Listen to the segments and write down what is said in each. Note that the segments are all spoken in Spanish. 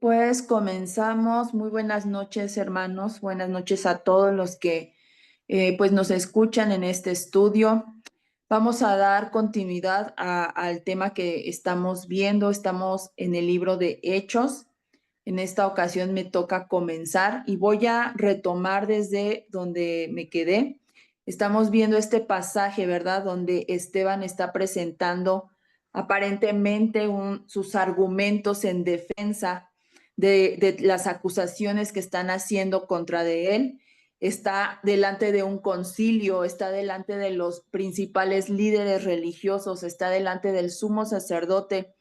Pues comenzamos. Muy buenas noches, hermanos. Buenas noches a todos los que pues nos escuchan en este estudio. Vamos a dar continuidad al tema que estamos viendo. Estamos en el libro de Hechos. En esta ocasión me toca comenzar y voy a retomar desde donde me quedé. Estamos viendo este pasaje, ¿verdad? Donde Esteban está presentando aparentemente sus argumentos en defensa de las acusaciones que están haciendo contra de él. Está delante de un concilio, está delante de los principales líderes religiosos, está delante del sumo sacerdote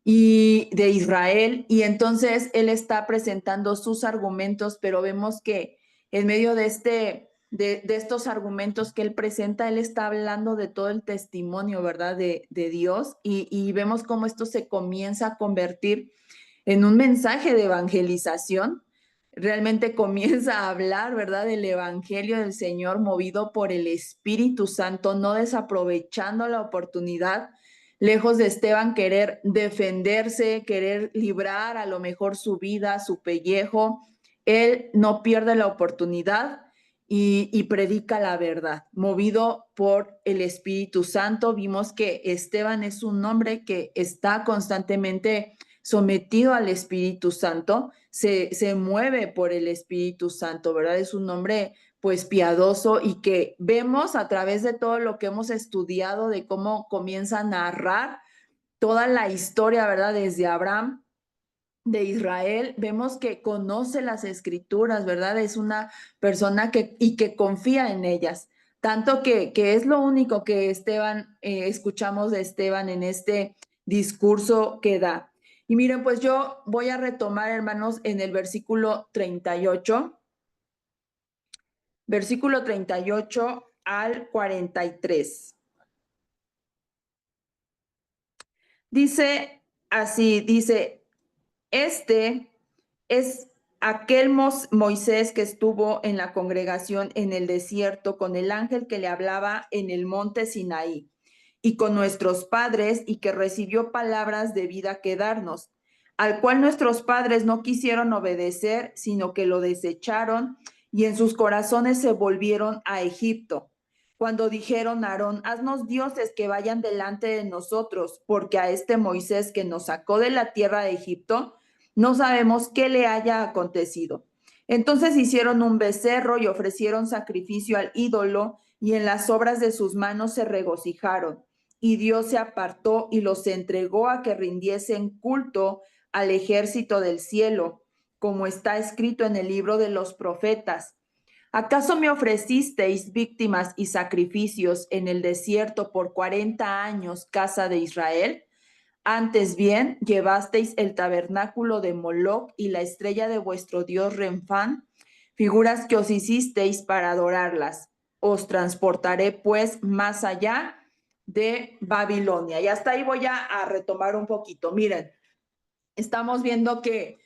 y de Israel, y entonces él está presentando sus argumentos, pero vemos que en medio de estos argumentos que él presenta, él está hablando de todo el testimonio, ¿verdad? De Dios, y vemos cómo esto se comienza a convertir en un mensaje de evangelización. Realmente comienza a hablar, ¿verdad? Del evangelio del Señor movido por el Espíritu Santo, no desaprovechando la oportunidad, lejos de Esteban querer defenderse, querer librar a lo mejor su vida, su pellejo. Él no pierde la oportunidad y predica la verdad, movido por el Espíritu Santo. Vimos que Esteban es un hombre que está constantemente sometido al Espíritu Santo, se mueve por el Espíritu Santo, ¿verdad? Es un hombre pues piadoso, y que vemos a través de todo lo que hemos estudiado, de cómo comienza a narrar toda la historia, ¿verdad? Desde Abraham, de Israel, vemos que conoce las escrituras, ¿verdad? Es una persona que confía en ellas. Tanto que es lo único que Esteban, escuchamos de Esteban en este discurso que da. Y miren, pues yo voy a retomar, hermanos, en el versículo 38 al 43. Dice así, dice: este es aquel Moisés que estuvo en la congregación en el desierto con el ángel que le hablaba en el monte Sinaí, y con nuestros padres, y que recibió palabras de vida que darnos, al cual nuestros padres no quisieron obedecer, sino que lo desecharon, y en sus corazones se volvieron a Egipto. Cuando dijeron a Aarón: haznos dioses que vayan delante de nosotros, porque a este Moisés que nos sacó de la tierra de Egipto, no sabemos qué le haya acontecido. Entonces hicieron un becerro y ofrecieron sacrificio al ídolo, y en las obras de sus manos se regocijaron. Y Dios se apartó y los entregó a que rindiesen culto al ejército del cielo, como está escrito en el libro de los profetas. ¿Acaso me ofrecisteis víctimas y sacrificios en el desierto por 40 años, casa de Israel? Antes bien, llevasteis el tabernáculo de Moloc y la estrella de vuestro dios Renfán, figuras que os hicisteis para adorarlas. Os transportaré pues más allá de Babilonia. Y hasta ahí voy a retomar un poquito. Miren, estamos viendo que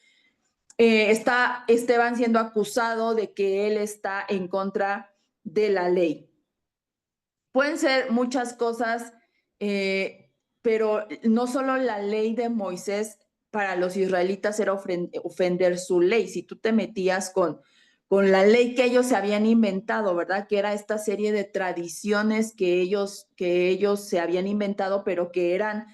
está Esteban siendo acusado de que él está en contra de la ley. Pueden ser muchas cosas, pero no solo la ley de Moisés para los israelitas era ofender su ley. Si tú te metías con la ley que ellos se habían inventado, ¿verdad? Que era esta serie de tradiciones que ellos se habían inventado, pero que eran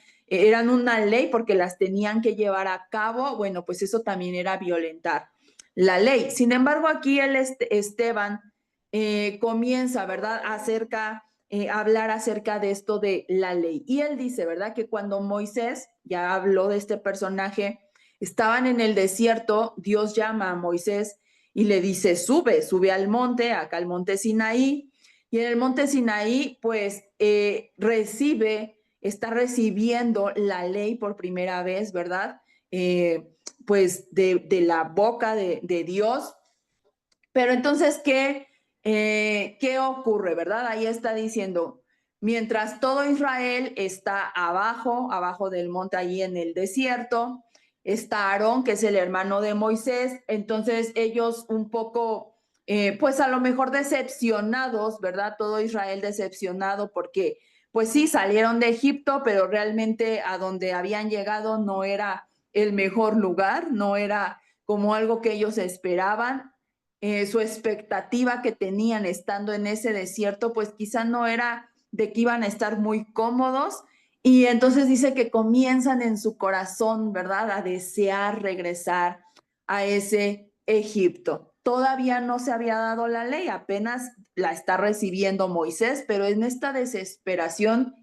una ley porque las tenían que llevar a cabo. Bueno, pues eso también era violentar la ley. Sin embargo, aquí Esteban comienza, ¿verdad? Hablar acerca de esto de la ley. Y él dice, ¿verdad? Que cuando Moisés, ya habló de este personaje, estaban en el desierto, Dios llama a Moisés y le dice: sube al monte, acá al monte Sinaí. Y en el monte Sinaí, pues está recibiendo la ley por primera vez, ¿verdad? Pues de la boca de Dios. Pero entonces, ¿qué ocurre, verdad? Ahí está diciendo: mientras todo Israel está abajo del monte, allí en el desierto, está Aarón, que es el hermano de Moisés. Entonces ellos un poco, pues a lo mejor decepcionados, ¿verdad? Todo Israel decepcionado porque, pues sí, salieron de Egipto, pero realmente a donde habían llegado no era el mejor lugar, no era como algo que ellos esperaban. Su expectativa que tenían estando en ese desierto, pues quizá no era de que iban a estar muy cómodos. Y entonces dice que comienzan en su corazón, ¿verdad?, a desear regresar a ese Egipto. Todavía no se había dado la ley, apenas la está recibiendo Moisés, pero en esta desesperación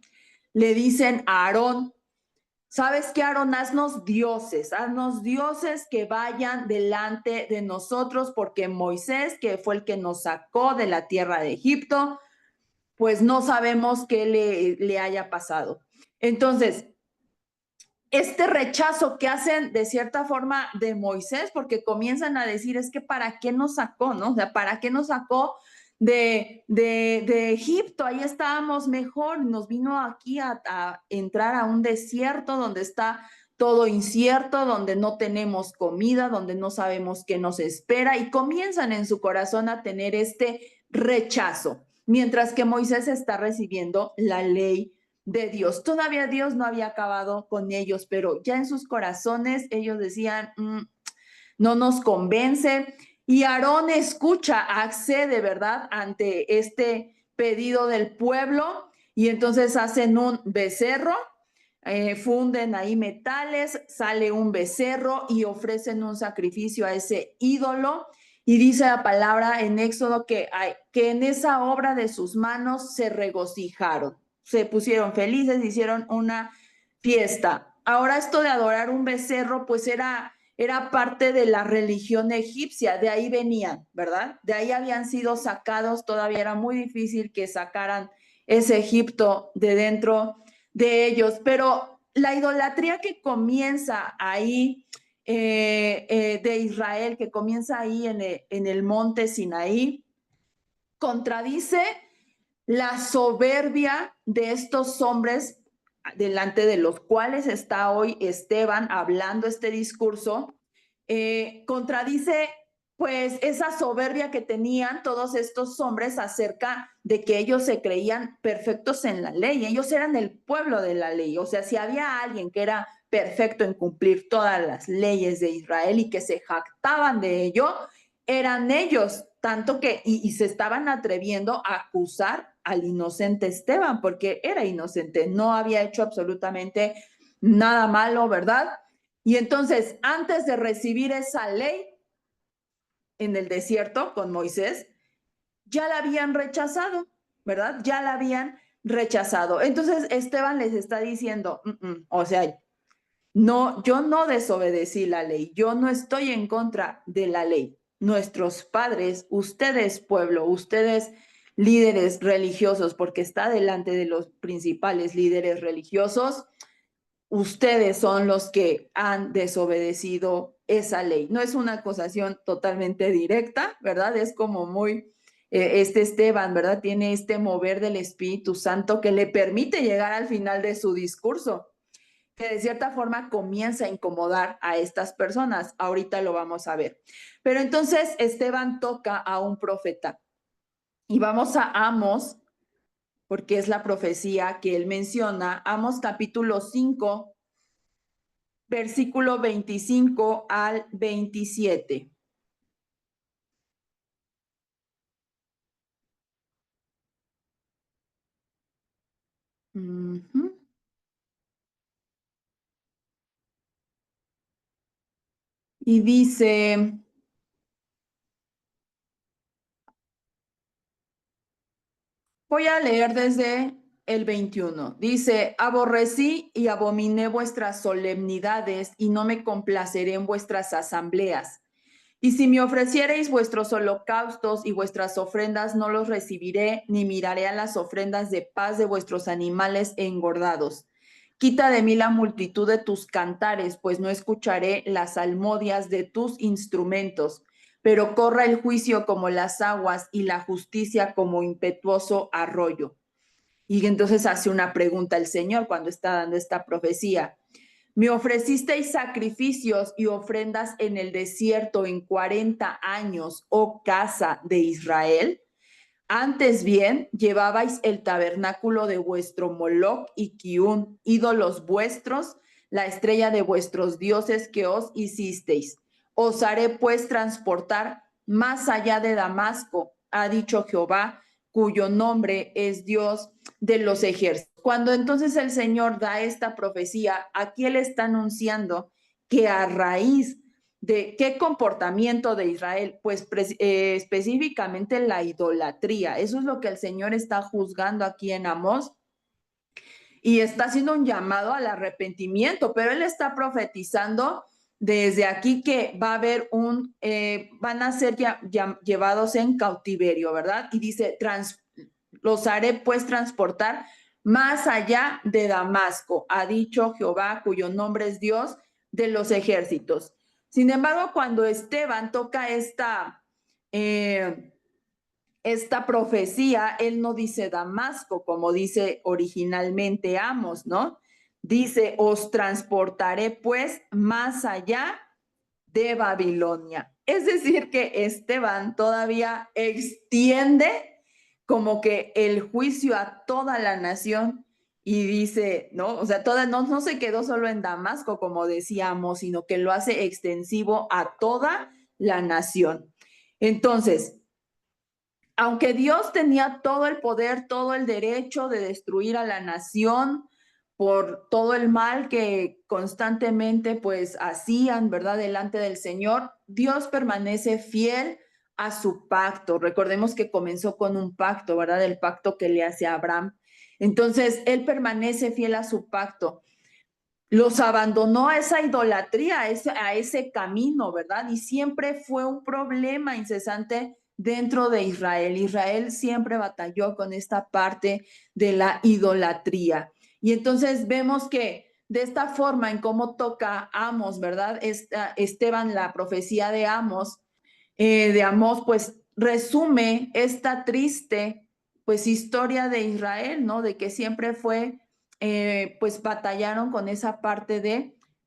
le dicen a Aarón: ¿sabes qué, Aarón? Haznos dioses que vayan delante de nosotros, porque Moisés, que fue el que nos sacó de la tierra de Egipto, pues no sabemos qué le haya pasado. Entonces, este rechazo que hacen de cierta forma de Moisés, porque comienzan a decir, es que ¿para qué nos sacó, no? O sea, ¿para qué nos sacó de Egipto? Ahí estábamos mejor, nos vino aquí a entrar a un desierto donde está todo incierto, donde no tenemos comida, donde no sabemos qué nos espera, y comienzan en su corazón a tener este rechazo, mientras que Moisés está recibiendo la ley de Dios. Todavía Dios no había acabado con ellos, pero ya en sus corazones ellos decían, no nos convence. Y Aarón escucha, accede, ¿verdad?, ante este pedido del pueblo, y entonces hacen un becerro, funden ahí metales, sale un becerro y ofrecen un sacrificio a ese ídolo. Y dice la palabra en Éxodo que en esa obra de sus manos se regocijaron, se pusieron felices, hicieron una fiesta. Ahora, esto de adorar un becerro, pues era parte de la religión egipcia, de ahí venían, ¿verdad? De ahí habían sido sacados, todavía era muy difícil que sacaran ese Egipto de dentro de ellos, pero la idolatría que comienza ahí de Israel, que comienza ahí en el monte Sinaí, contradice la soberbia de estos hombres delante de los cuales está hoy Esteban hablando este discurso. Contradice pues esa soberbia que tenían todos estos hombres acerca de que ellos se creían perfectos en la ley. Ellos eran el pueblo de la ley. O sea, si había alguien que era perfecto en cumplir todas las leyes de Israel y que se jactaban de ello, eran ellos, tanto que, y se estaban atreviendo a acusar al inocente Esteban, porque era inocente, no había hecho absolutamente nada malo, ¿verdad? Y entonces, antes de recibir esa ley en el desierto con Moisés, ya la habían rechazado, ¿verdad? Ya la habían rechazado. Entonces, Esteban les está diciendo, o sea, no, yo no desobedecí la ley, yo no estoy en contra de la ley. Nuestros padres, ustedes pueblo, ustedes líderes religiosos, porque está delante de los principales líderes religiosos, ustedes son los que han desobedecido esa ley. No es una acusación totalmente directa, ¿verdad? Es como muy, este Esteban, ¿verdad? Tiene este mover del Espíritu Santo que le permite llegar al final de su discurso, que de cierta forma comienza a incomodar a estas personas. Ahorita lo vamos a ver. Pero entonces Esteban toca a un profeta y vamos a Amos, porque es la profecía que él menciona. Amos capítulo 5, versículo 25 al 27. Y dice, voy a leer desde el 21. Dice, aborrecí y abominé vuestras solemnidades y no me complaceré en vuestras asambleas. Y si me ofreciereis vuestros holocaustos y vuestras ofrendas, no los recibiré, ni miraré a las ofrendas de paz de vuestros animales engordados. Quita de mí la multitud de tus cantares, pues no escucharé las salmodias de tus instrumentos. Pero corra el juicio como las aguas y la justicia como impetuoso arroyo. Y entonces hace una pregunta el Señor cuando está dando esta profecía. Me ofrecisteis sacrificios y ofrendas en el desierto en 40 años, oh casa de Israel. Antes bien, llevabais el tabernáculo de vuestro Moloc y Kiún, ídolos vuestros, la estrella de vuestros dioses que os hicisteis. Os haré pues transportar más allá de Damasco, ha dicho Jehová, cuyo nombre es Dios de los ejércitos. Cuando entonces el Señor da esta profecía, aquí Él está anunciando que a raíz de qué comportamiento de Israel, pues específicamente la idolatría. Eso es lo que el Señor está juzgando aquí en Amós y está haciendo un llamado al arrepentimiento, pero Él está profetizando desde aquí que va a haber van a ser llevados en cautiverio, ¿verdad? Y dice, los haré pues transportar más allá de Damasco, ha dicho Jehová, cuyo nombre es Dios de los ejércitos. Sin embargo, cuando Esteban toca esta profecía, él no dice Damasco, como dice originalmente Amos, ¿no? Dice, os transportaré pues más allá de Babilonia. Es decir, que Esteban todavía extiende como que el juicio a toda la nación y dice, ¿no? O sea, no se quedó solo en Damasco, como decíamos, sino que lo hace extensivo a toda la nación. Entonces, aunque Dios tenía todo el poder, todo el derecho de destruir a la nación por todo el mal que constantemente pues hacían, ¿verdad? Delante del Señor, Dios permanece fiel a su pacto. Recordemos que comenzó con un pacto, ¿verdad? El pacto que le hace a Abraham. Entonces, Él permanece fiel a su pacto. Los abandonó a esa idolatría, a ese camino, ¿verdad? Y siempre fue un problema incesante dentro de Israel. Israel siempre batalló con esta parte de la idolatría. Y entonces vemos que de esta forma en cómo toca Amos, ¿verdad? Esteban, la profecía de Amos, pues resume esta triste, pues historia de Israel, ¿no? De que siempre fue pues batallaron con esa parte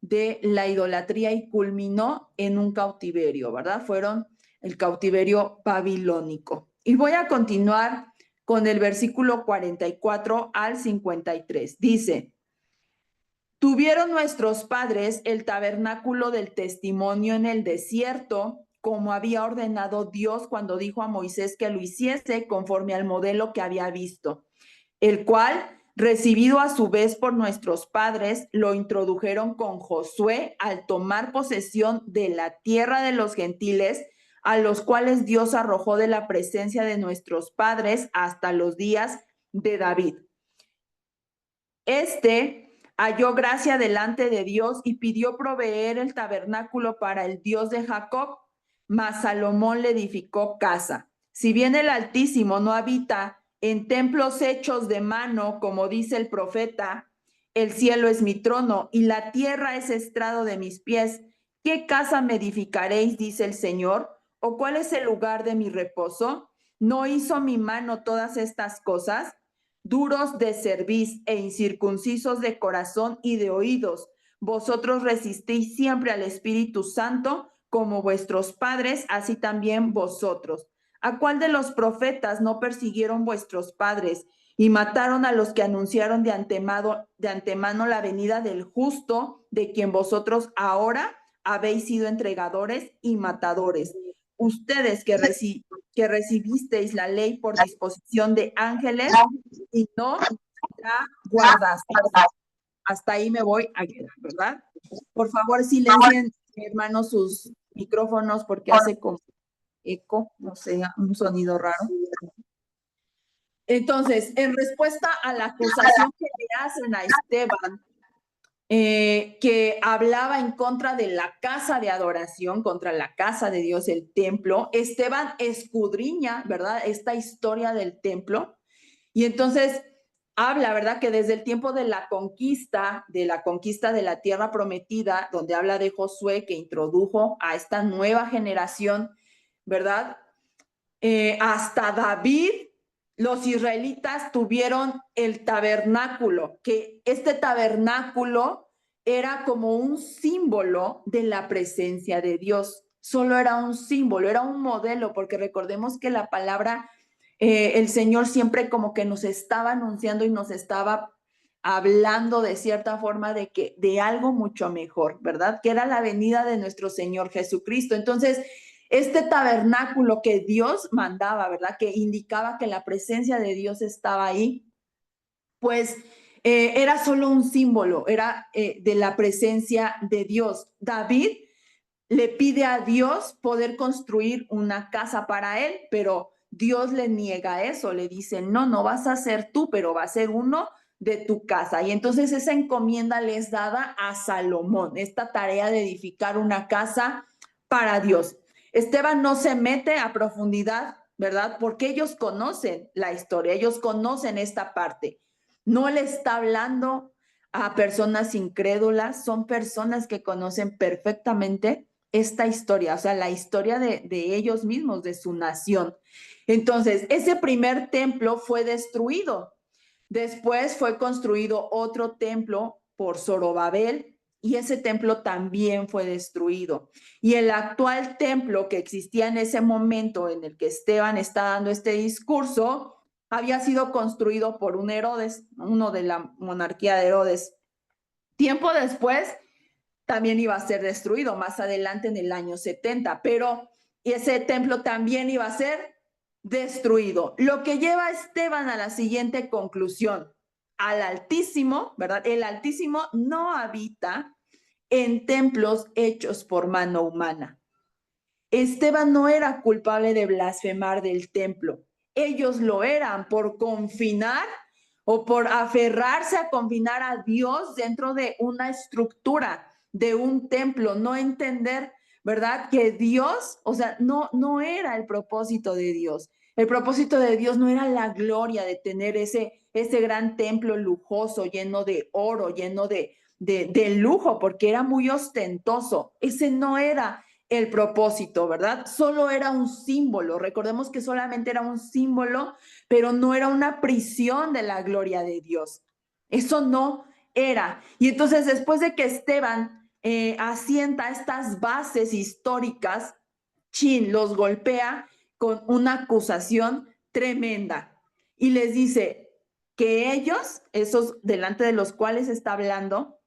de la idolatría y culminó en un cautiverio, ¿verdad? Fueron el cautiverio babilónico. Y voy a continuar con el versículo 44 al 53. Dice, tuvieron nuestros padres el tabernáculo del testimonio en el desierto, como había ordenado Dios cuando dijo a Moisés que lo hiciese conforme al modelo que había visto, el cual, recibido a su vez por nuestros padres, lo introdujeron con Josué al tomar posesión de la tierra de los gentiles, a los cuales Dios arrojó de la presencia de nuestros padres hasta los días de David. Halló gracia delante de Dios y pidió proveer el tabernáculo para el Dios de Jacob, mas Salomón le edificó casa. Si bien el Altísimo no habita en templos hechos de mano, como dice el profeta, el cielo es mi trono y la tierra es estrado de mis pies. ¿Qué casa me edificaréis, dice el Señor? ¿O cuál es el lugar de mi reposo? ¿No hizo mi mano todas estas cosas? Duros de cerviz e incircuncisos de corazón y de oídos, vosotros resistís siempre al Espíritu Santo, como vuestros padres, así también vosotros. ¿A cuál de los profetas no persiguieron vuestros padres y mataron a los que anunciaron de antemano la venida del justo, de quien vosotros ahora habéis sido entregadores y matadores? Ustedes que recibisteis la ley por disposición de ángeles y no la guardasteis. Hasta ahí me voy a quedar, ¿verdad? Por favor, silencien, hermanos, sus micrófonos porque hace como eco, no sé, un sonido raro. Entonces, en respuesta a la acusación que le hacen a Esteban, que hablaba en contra de la casa de adoración, contra la casa de Dios, el templo, Esteban escudriña, ¿verdad? Esta historia del templo. Y entonces habla, ¿verdad? Que desde el tiempo de la conquista de la tierra prometida, donde habla de Josué, que introdujo a esta nueva generación, ¿verdad? Hasta David, los israelitas tuvieron el tabernáculo, que este tabernáculo era como un símbolo de la presencia de Dios. Solo era un símbolo, era un modelo, porque recordemos que la palabra, el Señor siempre como que nos estaba anunciando y nos estaba hablando de cierta forma de algo mucho mejor, ¿verdad? Que era la venida de nuestro Señor Jesucristo. Entonces, este tabernáculo que Dios mandaba, ¿verdad? Que indicaba que la presencia de Dios estaba ahí, pues era solo un símbolo, era de la presencia de Dios. David le pide a Dios poder construir una casa para él, pero Dios le niega eso, le dice, no, no vas a ser tú, pero va a ser uno de tu casa. Y entonces esa encomienda le es dada a Salomón, esta tarea de edificar una casa para Dios. Esteban no se mete a profundidad, ¿verdad? Porque ellos conocen la historia, ellos conocen esta parte. No le está hablando a personas incrédulas, son personas que conocen perfectamente esta historia, o sea, la historia de ellos mismos, de su nación. Entonces, ese primer templo fue destruido. Después fue construido otro templo por Zorobabel y ese templo también fue destruido. Y el actual templo que existía en ese momento en el que Esteban está dando este discurso, había sido construido por un Herodes, uno de la monarquía de Herodes. Tiempo después, también iba a ser destruido más adelante en el año 70, pero ese templo también iba a ser destruido. Lo que lleva a Esteban a la siguiente conclusión: al Altísimo, ¿verdad? El Altísimo no habita en templos hechos por mano humana. Esteban no era culpable de blasfemar del templo. Ellos lo eran por confinar o por aferrarse a confinar a Dios dentro de una estructura, de un templo, no entender, ¿verdad? Que Dios, o sea, no era el propósito de Dios. El propósito de Dios no era la gloria de tener ese gran templo lujoso, lleno de oro, lleno de lujo, porque era muy ostentoso. Ese no era el propósito, ¿verdad? Solo era un símbolo. Recordemos que solamente era un símbolo, pero no era una prisión de la gloria de Dios. Eso no era. Y entonces, después de que Esteban asienta estas bases históricas, Chin los golpea con una acusación tremenda y les dice que ellos, esos delante de los cuales está hablando,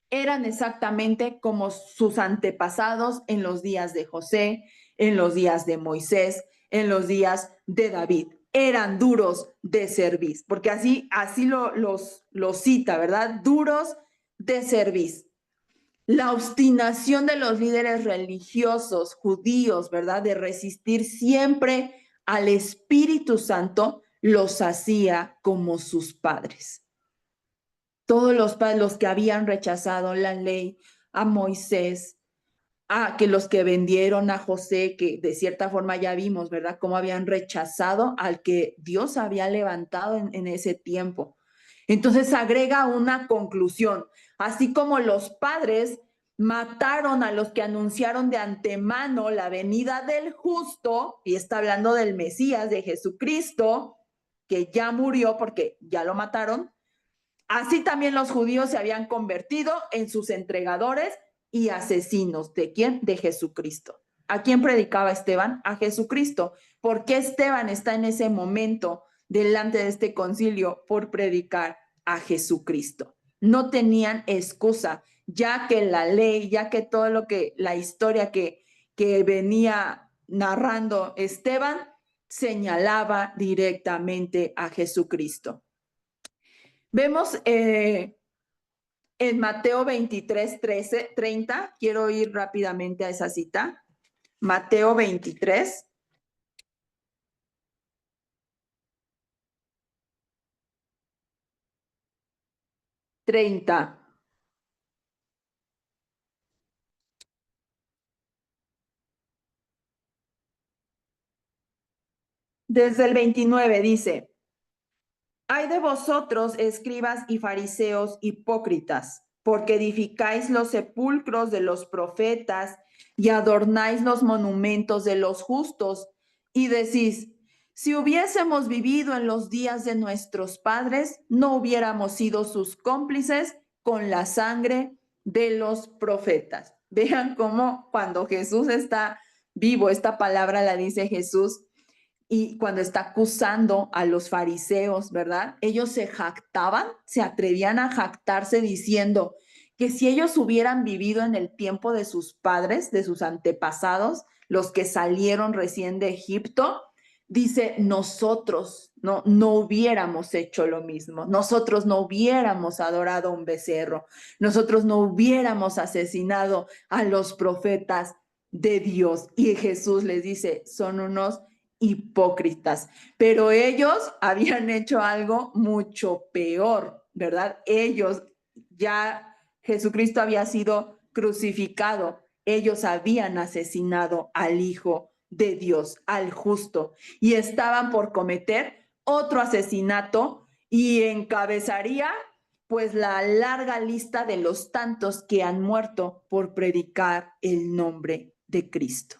eran exactamente como sus antepasados en los días de José, en los días de Moisés, en los días de David. Eran duros de cerviz, porque así los cita, ¿verdad? Duros de cerviz. La obstinación de los líderes religiosos judíos, ¿verdad? De resistir siempre al Espíritu Santo, los hacía como sus padres. Todos los que habían rechazado la ley, a Moisés, a que los que vendieron a José, que de cierta forma ya vimos, ¿verdad? Cómo habían rechazado al que Dios había levantado en ese tiempo. Entonces agrega una conclusión, así como los padres mataron a los que anunciaron de antemano la venida del justo, y está hablando del Mesías, de Jesucristo, que ya murió porque ya lo mataron. Así también los judíos se habían convertido en sus entregadores y asesinos. ¿De quién? De Jesucristo. ¿A quién predicaba Esteban? A Jesucristo. ¿Por qué Esteban está en ese momento delante de este concilio? Por predicar a Jesucristo. No tenían excusa, ya que la ley, ya que todo lo que, la historia que venía narrando Esteban, señalaba directamente a Jesucristo. Vemos en Mateo 23, 13, 30, quiero ir rápidamente a esa cita. Mateo 23. Treinta. Desde el 29 dice: Ay de vosotros, escribas y fariseos hipócritas, porque edificáis los sepulcros de los profetas y adornáis los monumentos de los justos, y decís: si hubiésemos vivido en los días de nuestros padres, no hubiéramos sido sus cómplices con la sangre de los profetas. Vean cómo cuando Jesús está vivo, esta palabra la dice Jesús, y cuando está acusando a los fariseos, ¿verdad? Ellos se jactaban, se atrevían a jactarse diciendo que si ellos hubieran vivido en el tiempo de sus padres, de sus antepasados, los que salieron recién de Egipto, dice, nosotros no hubiéramos hecho lo mismo, nosotros no hubiéramos adorado a un becerro, nosotros no hubiéramos asesinado a los profetas de Dios. Y Jesús les dice, son unos hipócritas, pero ellos habían hecho algo mucho peor, ¿verdad? Ellos ya, Jesucristo había sido crucificado, ellos habían asesinado al Hijo de Dios, al justo, y estaban por cometer otro asesinato y encabezaría pues la larga lista de los tantos que han muerto por predicar el nombre de Cristo.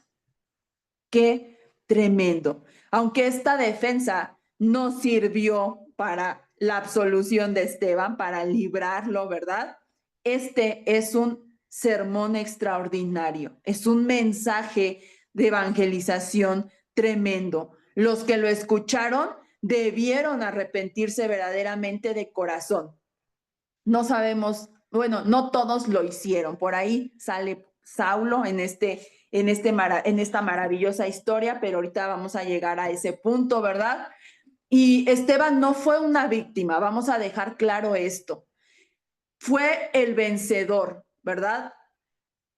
Qué tremendo. Aunque esta defensa no sirvió para la absolución de Esteban, para librarlo, ¿verdad? Este es un sermón extraordinario, es un mensaje de evangelización tremendo. Los que lo escucharon debieron arrepentirse verdaderamente de corazón. No sabemos, bueno, no todos lo hicieron. Por ahí sale Saulo en esta maravillosa historia, pero ahorita vamos a llegar a ese punto, ¿verdad? Y Esteban no fue una víctima, vamos a dejar claro esto. Fue el vencedor, ¿verdad?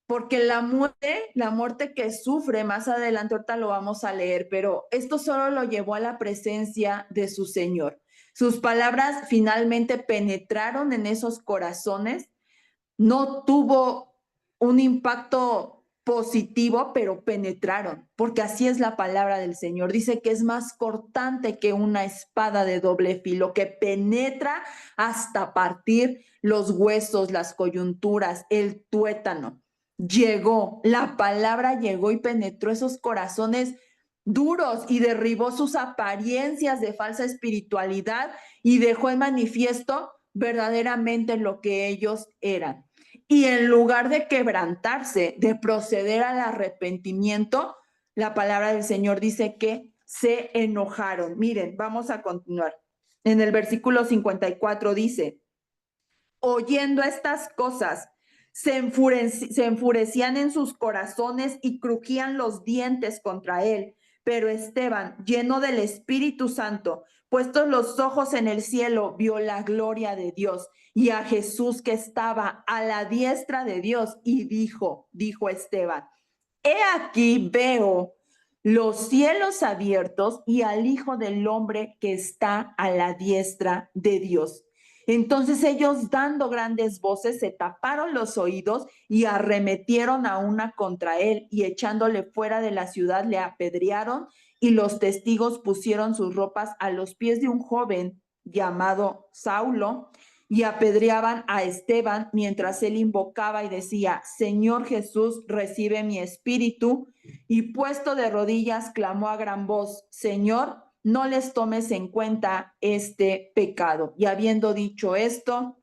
Porque la muerte que sufre, más adelante ahorita lo vamos a leer, pero esto solo lo llevó a la presencia de su Señor. Sus palabras finalmente penetraron en esos corazones, no tuvo un impacto positivo, pero penetraron, porque así es la palabra del Señor. Dice que es más cortante que una espada de doble filo, que penetra hasta partir los huesos, las coyunturas, el tuétano. Llegó, la palabra llegó y penetró esos corazones duros y derribó sus apariencias de falsa espiritualidad y dejó en manifiesto verdaderamente lo que ellos eran. Y en lugar de quebrantarse, de proceder al arrepentimiento, la palabra del Señor dice que se enojaron. Miren, vamos a continuar. En el versículo 54 dice, oyendo estas cosas, se enfurecían en sus corazones y crujían los dientes contra él. Pero Esteban, lleno del Espíritu Santo, puestos los ojos en el cielo, vio la gloria de Dios y a Jesús que estaba a la diestra de Dios y dijo Esteban, he aquí veo los cielos abiertos y al Hijo del Hombre que está a la diestra de Dios. Entonces ellos, dando grandes voces, se taparon los oídos y arremetieron a una contra él y echándole fuera de la ciudad le apedrearon y los testigos pusieron sus ropas a los pies de un joven llamado Saulo y apedreaban a Esteban mientras él invocaba y decía, Señor Jesús, recibe mi espíritu. Y puesto de rodillas, clamó a gran voz, Señor, no les tomes en cuenta este pecado. Y habiendo dicho esto,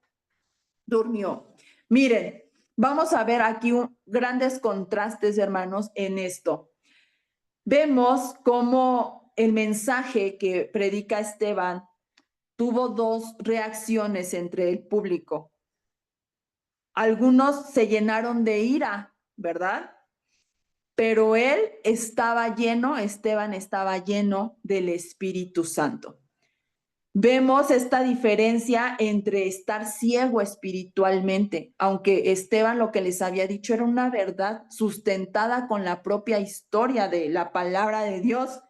durmió. Miren, vamos a ver aquí grandes contrastes, hermanos, en esto. Vemos cómo el mensaje que predica Esteban tuvo dos reacciones entre el público. Algunos se llenaron de ira, ¿verdad? Pero Esteban estaba lleno del Espíritu Santo. Vemos esta diferencia entre estar ciego espiritualmente, aunque Esteban lo que les había dicho era una verdad sustentada con la propia historia de la palabra de Dios.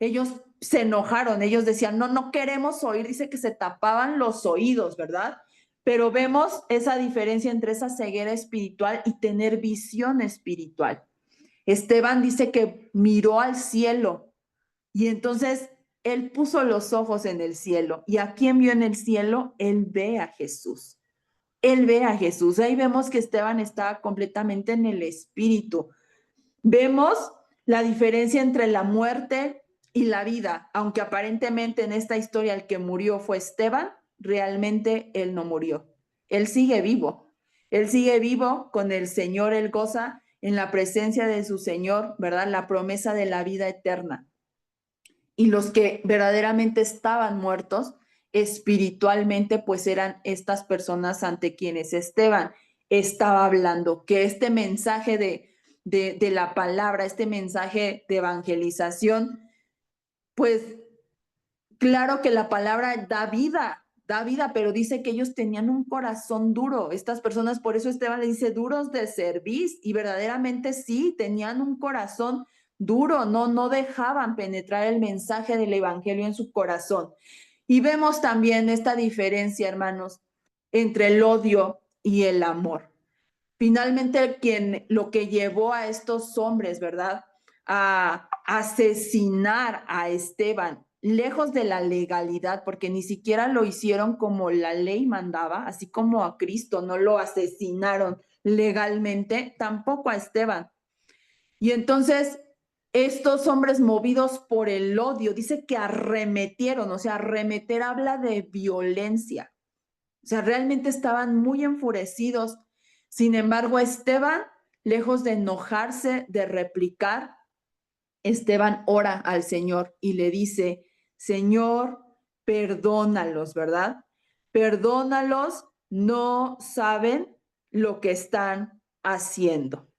Ellos se enojaron, ellos decían, no queremos oír, dice que se tapaban los oídos, ¿verdad? Pero vemos esa diferencia entre esa ceguera espiritual y tener visión espiritual. Esteban dice que miró al cielo y entonces él puso los ojos en el cielo. ¿Y a quién vio en el cielo? Él ve a Jesús. Él ve a Jesús. Ahí vemos que Esteban estaba completamente en el espíritu. Vemos la diferencia entre la muerte y la vida. Aunque aparentemente en esta historia el que murió fue Esteban, realmente él no murió. Él sigue vivo. Él sigue vivo con el Señor, él goza en la presencia de su Señor, ¿verdad? La promesa de la vida eterna. y los que verdaderamente estaban muertos espiritualmente, pues eran estas personas ante quienes Esteban estaba hablando, que este mensaje de la palabra, este mensaje de evangelización, pues claro que la palabra da vida, pero dice que ellos tenían un corazón duro. Estas personas, por eso Esteban le dice duros de cerviz, y verdaderamente sí, tenían un corazón duro, no dejaban penetrar el mensaje del evangelio en su corazón. Y vemos también esta diferencia, hermanos, entre el odio y el amor. Finalmente, lo que llevó a estos hombres, ¿verdad?, a asesinar a Esteban, lejos de la legalidad, porque ni siquiera lo hicieron como la ley mandaba, así como a Cristo no lo asesinaron legalmente, tampoco a Esteban. Y entonces, estos hombres movidos por el odio, dice que arremetieron, o sea, arremeter habla de violencia. O sea, realmente estaban muy enfurecidos. Sin embargo, Esteban, lejos de enojarse, de replicar, Esteban ora al Señor y le dice, Señor, perdónalos, ¿verdad? Perdónalos, no saben lo que están haciendo.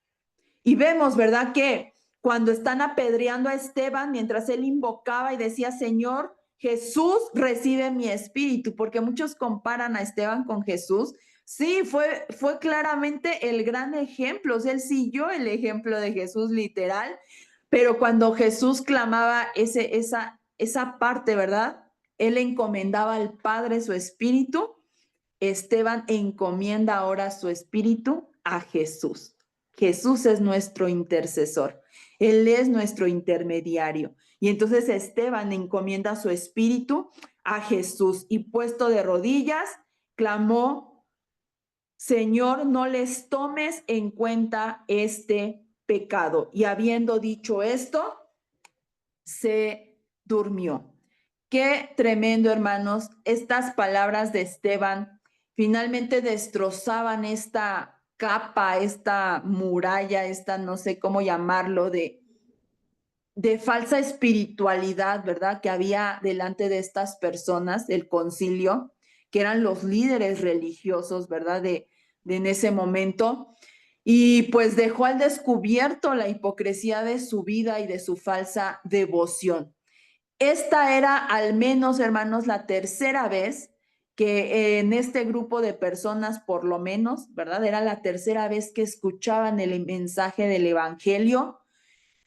Y vemos, ¿verdad?, que cuando están apedreando a Esteban, mientras él invocaba y decía, Señor, Jesús recibe mi espíritu, porque muchos comparan a Esteban con Jesús. Sí, fue claramente el gran ejemplo, o sea, él siguió el ejemplo de Jesús literal, pero cuando Jesús clamaba esa parte, ¿verdad? Él encomendaba al Padre su espíritu. Esteban encomienda ahora su espíritu a Jesús. Jesús es nuestro intercesor. Él es nuestro intermediario. Y entonces Esteban encomienda su espíritu a Jesús y puesto de rodillas, clamó, Señor, no les tomes en cuenta este pecado. Y habiendo dicho esto, se durmió. Qué tremendo, hermanos. Estas palabras de Esteban finalmente destrozaban esta capa, esta muralla, esta no sé cómo llamarlo, de falsa espiritualidad, ¿verdad?, que había delante de estas personas, el concilio, que eran los líderes religiosos, ¿verdad?, de en ese momento. Y pues dejó al descubierto la hipocresía de su vida y de su falsa devoción. Esta era al menos, hermanos, la tercera vez que en este grupo de personas, por lo menos, ¿verdad? Era la tercera vez que escuchaban el mensaje del evangelio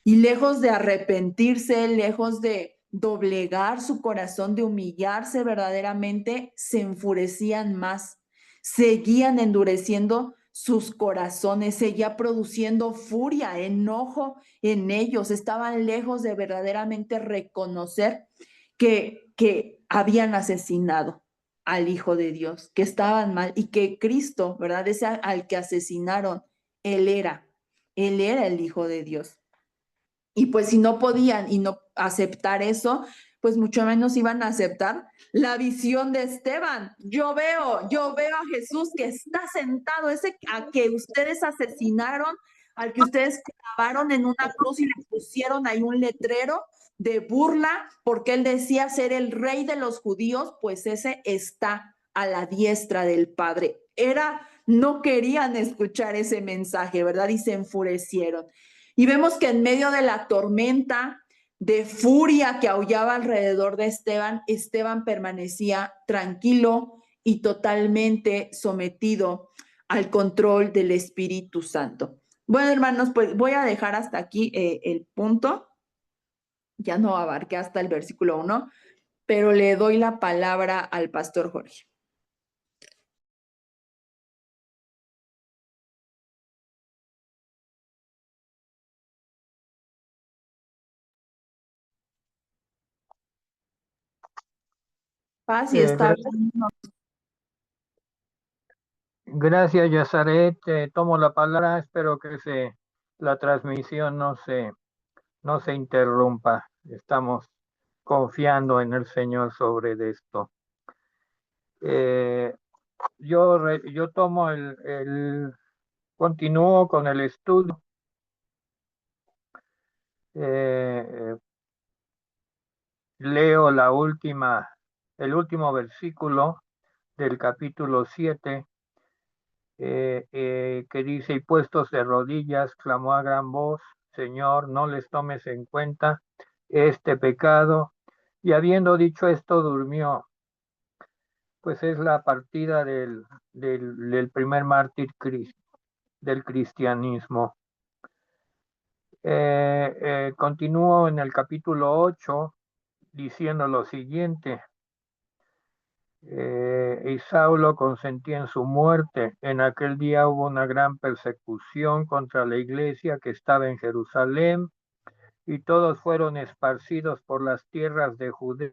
y lejos de arrepentirse, lejos de doblegar su corazón, de humillarse verdaderamente, se enfurecían más, seguían endureciendo sus corazones, seguía produciendo furia, enojo en ellos, estaban lejos de verdaderamente reconocer que habían asesinado al Hijo de Dios, que estaban mal y que Cristo, ¿verdad? Ese al que asesinaron, él era el Hijo de Dios. Y pues si no podían y no aceptar eso, pues mucho menos iban a aceptar la visión de Esteban. Yo veo a Jesús que está sentado, ese a que ustedes asesinaron, al que ustedes clavaron en una cruz y le pusieron ahí un letrero de burla porque él decía ser el rey de los judíos, pues ese está a la diestra del Padre. No querían escuchar ese mensaje, ¿verdad? Y se enfurecieron. Y vemos que en medio de la tormenta de furia que aullaba alrededor de Esteban, Esteban permanecía tranquilo y totalmente sometido al control del Espíritu Santo. Bueno, hermanos, pues voy a dejar hasta aquí el punto. Ya no abarqué hasta el versículo 1, pero le doy la palabra al pastor Jorge. Paz y está. Gracias, Yazaret. Tomo la palabra. Espero que la transmisión no se interrumpa. Estamos confiando en el Señor sobre esto. Yo tomo continúo con el estudio. leo el último versículo del capítulo 7, que dice, y puestos de rodillas, clamó a gran voz, Señor, no les tomes en cuenta este pecado. Y habiendo dicho esto, durmió. Pues es la partida del primer mártir del cristianismo. Continúo en el capítulo 8 diciendo lo siguiente. Y Saulo consentía en su muerte. En aquel día hubo una gran persecución contra la iglesia que estaba en Jerusalén, y todos fueron esparcidos por las tierras de Judea.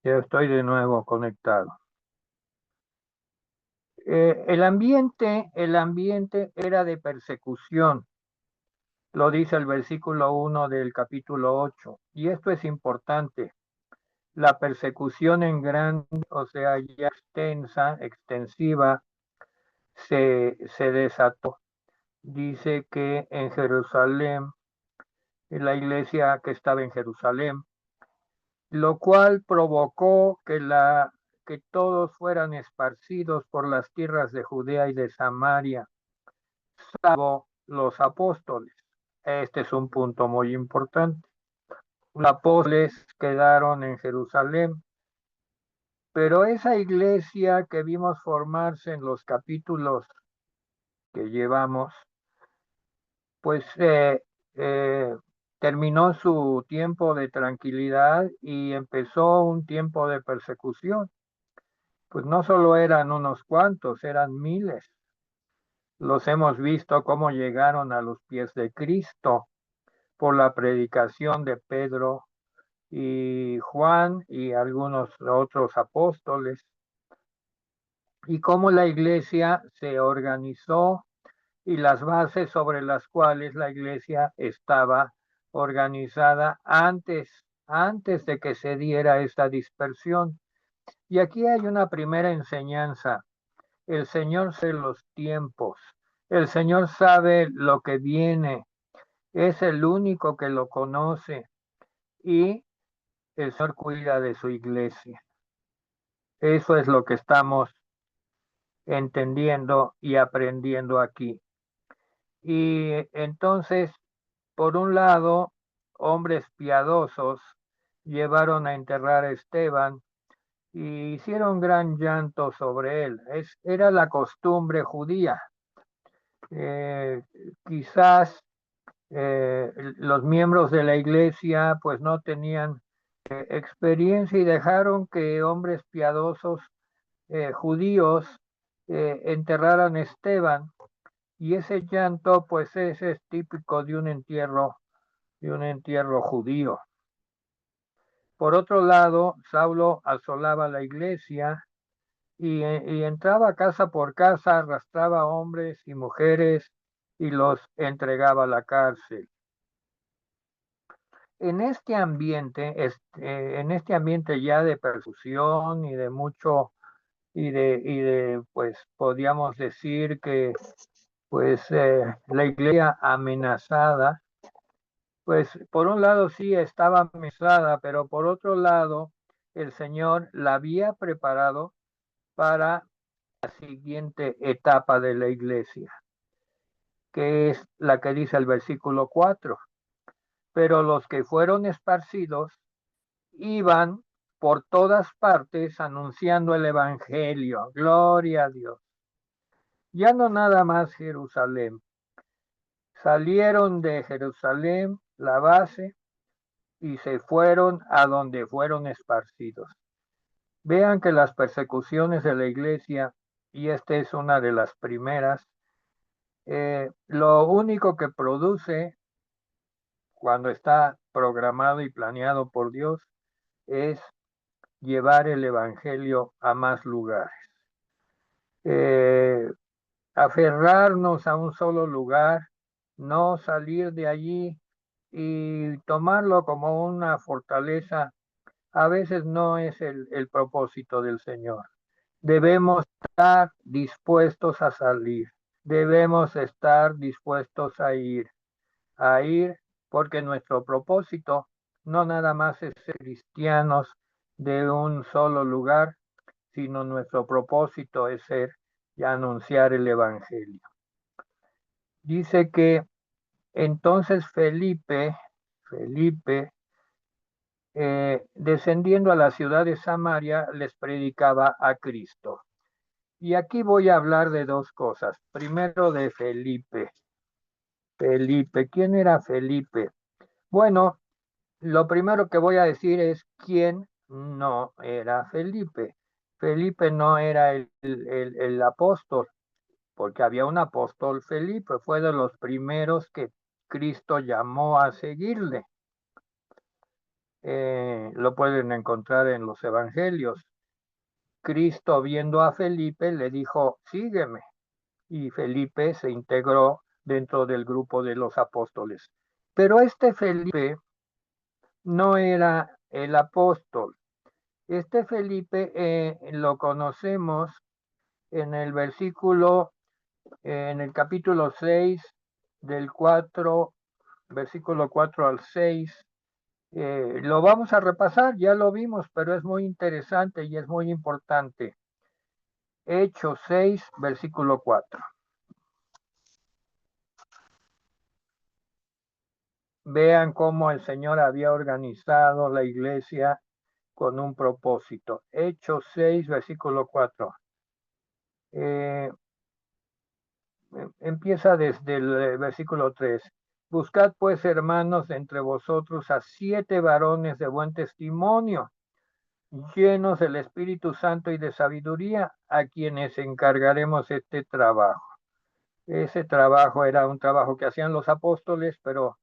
Ya estoy de nuevo conectado. El ambiente era de persecución, lo dice el versículo 1 del capítulo 8, y esto es importante. La persecución en grande, o sea, ya extensiva, se desató. Dice que en Jerusalén, en la iglesia que estaba en Jerusalén, lo cual provocó que todos fueran esparcidos por las tierras de Judea y de Samaria, salvo los apóstoles. Este es un punto muy importante. Los apóstoles quedaron en Jerusalén, pero esa iglesia que vimos formarse en los capítulos que llevamos, pues eh, terminó su tiempo de tranquilidad y empezó un tiempo de persecución. Pues no solo eran unos cuantos, eran miles. Los hemos visto cómo llegaron a los pies de Cristo por la predicación de Pedro y Juan y algunos otros apóstoles, y cómo la iglesia se organizó y las bases sobre las cuales la iglesia estaba organizada antes de que se diera esta dispersión. Y aquí hay una primera enseñanza. El Señor sabe los tiempos, el Señor sabe lo que viene, es el único que lo conoce, y el Señor cuida de su iglesia. Eso es lo que estamos entendiendo y aprendiendo aquí. Y entonces, por un lado, hombres piadosos llevaron a enterrar a Esteban y hicieron gran llanto sobre él. Era la costumbre judía. Eh, Quizás los miembros de la iglesia pues no tenían experiencia y dejaron que hombres piadosos judíos enterraran a Esteban, y ese llanto pues es típico de un entierro judío. Por otro lado, Saulo asolaba la iglesia y entraba casa por casa, arrastraba hombres y mujeres y los entregaba a la cárcel. En este ambiente ya de persecución y de mucho, pues podríamos decir que pues la iglesia amenazada, pues por un lado sí estaba amenazada, pero por otro lado el Señor la había preparado para la siguiente etapa de la iglesia, que es la que dice el versículo 4. Pero los que fueron esparcidos iban por todas partes anunciando el evangelio. Gloria a Dios. Ya no nada más Jerusalén. Salieron de Jerusalén, la base, y se fueron a donde fueron esparcidos. Vean que las persecuciones de la iglesia, y esta es una de las primeras, Lo único que produce cuando está programado y planeado por Dios es llevar el evangelio a más lugares. Aferrarnos a un solo lugar, no salir de allí y tomarlo como una fortaleza, a veces no es el propósito del Señor. Debemos estar dispuestos a salir, debemos estar dispuestos a ir porque nuestro propósito no nada más es ser cristianos de un solo lugar, sino nuestro propósito es ser y anunciar el Evangelio. Dice que entonces Felipe, descendiendo a la ciudad de Samaria, les predicaba a Cristo. Y aquí voy a hablar de dos cosas. Primero de Felipe. Felipe, ¿quién era Felipe? Bueno, lo primero que voy a decir es quién no era Felipe. Felipe no era el apóstol, porque había un apóstol Felipe, fue de los primeros que Cristo llamó a seguirle. Lo pueden encontrar en los evangelios. Cristo, viendo a Felipe, le dijo, sígueme. Y Felipe se integró dentro del grupo de los apóstoles. Pero este Felipe no era el apóstol. Este Felipe lo conocemos en el versículo, en el capítulo 6, del 4, versículo 4 al 6. Lo vamos a repasar, ya lo vimos, pero es muy interesante y es muy importante. Hechos 6, versículo 4. Vean cómo el Señor había organizado la iglesia con un propósito. Hechos 6, versículo 4. Empieza desde el versículo 3. Buscad pues, hermanos, entre vosotros a 7 varones de buen testimonio, llenos del Espíritu Santo y de sabiduría, a quienes encargaremos este trabajo. Ese trabajo era un trabajo que hacían los apóstoles, pero